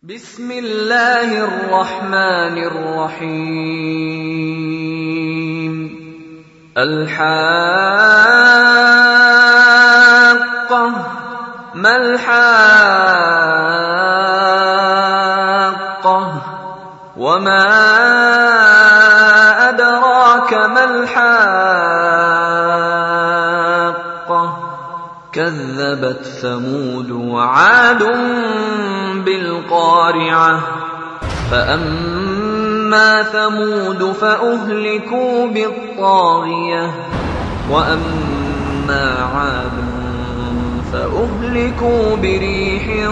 بسم الله الرحمن الرحيم. الحاقة ما الحاقة وما أدراك ما الحاقة كذبت ثمود وعاد بالقارعة فأما ثمود فأهلكوا بالطاغية وأما عاد فأهلكوا بريح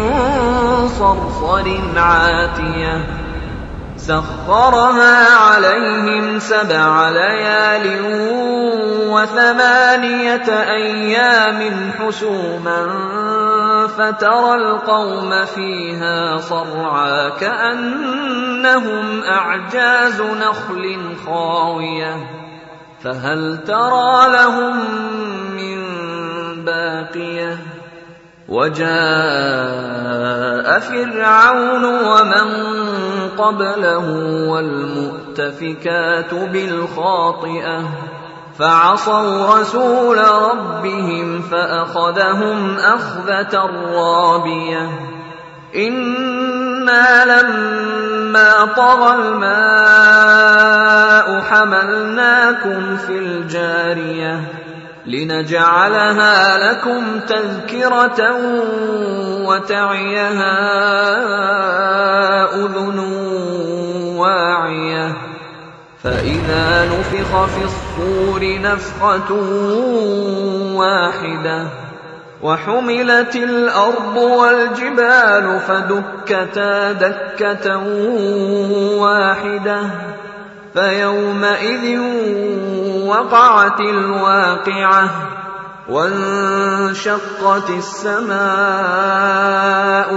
صرصر عاتية سخرها عليهم 7 ليال و8 أيام حسوما فترى القوم فيها صرعى كأنهم أعجاز نخل خاوية فهل ترى لهم من باقية وجاء فرعون ومن قبله والمؤتفكات بالخاطئة فعصوا رسول ربهم فأخذهم أخذة رابية إنا لما طغى الماء حملناكم في الجارية لنجعلها لكم تذكرة وتعيها أذن واعية فإذا نفخ في الصور نفخة واحدة وحملت الأرض والجبال فدكتا دكة واحدة فيومئذ وقعت الواقعة وانشقت السماء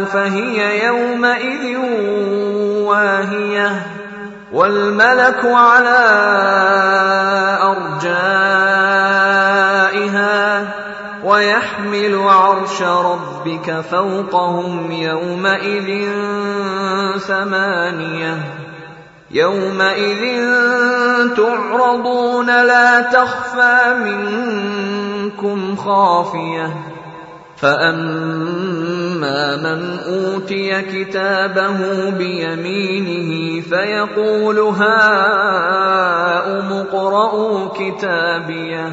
فهي يومئذ واهية والملك على أرجائها ويحمل عرش ربك فوقهم يومئذ 8 يومئذ تعرضون لا تخفى منكم خافية فأما من أوتي كتابه بيمينه فيقول هاؤم اقرءوا كتابيه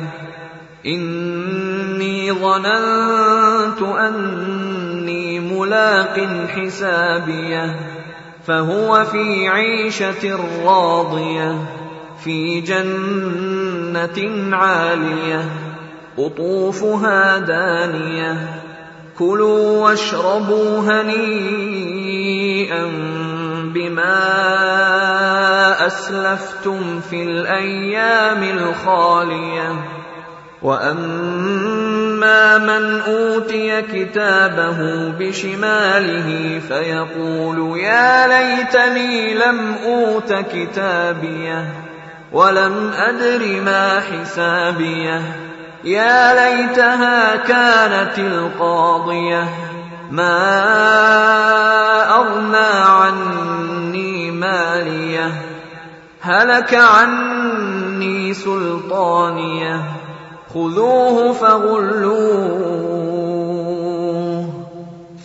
إني ظننت أني ملاق حسابيه فهو في عيشة راضية في جنة عالية قطوفها دانية كلوا واشربوا هنيئا بما أسلفتم في الأيام الخالية وأما من أوتي كتابه بشماله فيقول يا ليتني لم أوت كتابيه ولم أدر ما حسابيه يا ليتها كانت القاضية ما أغنى عني ماليه هلك عني سلطانيه خذوه فغلوه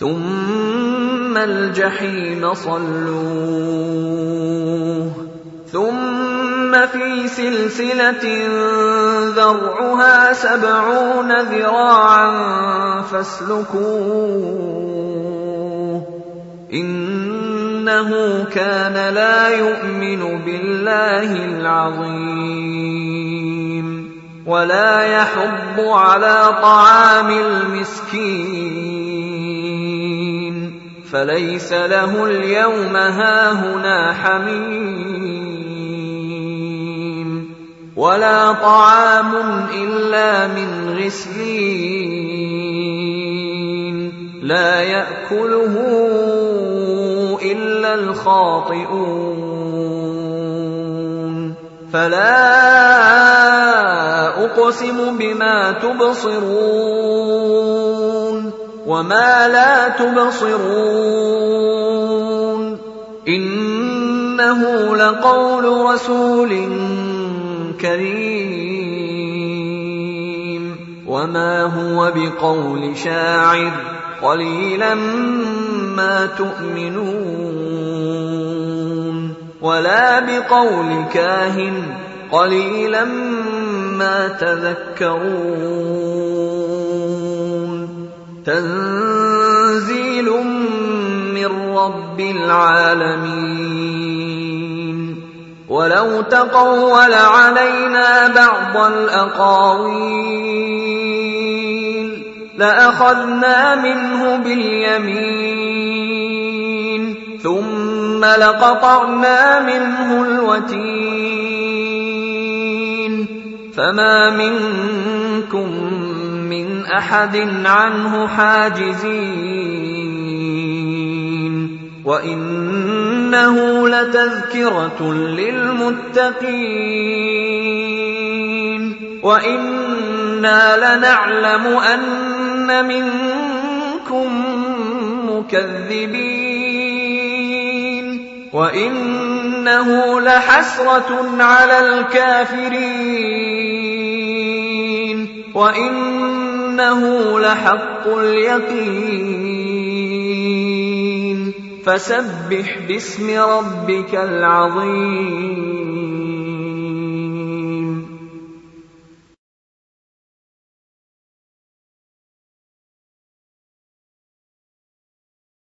ثم الجحيم صلوه ثم في سلسلة ذرعها 70 ذراعا فاسلكوه إنه كان لا يؤمن بالله العظيم ولا يحض على طعام المسكين فليس له اليوم هاهنا حميم ولا طعام إلا من غسلين لا يأكله إلا الخاطئون فلا أقسم بما تبصرون وما لا تبصرون إنه لقول رسول كريم وما هو بقول شاعر قليلا ما تؤمنون ولا بقول كاهن قليلا ما تذكرون تنزيل من رب العالمين ولو تقول علينا بعض الأقاويل لأخذنا منه باليمين ثم لقطعنا منه الوتين فما منكم من أحد عنه حاجزين وإنه لتذكرة للمتقين وإنا لنعلم أن منكم مكذبين وإنه لحسرة على الكافرين وإنه لحق اليقين فسبح باسم ربك العظيم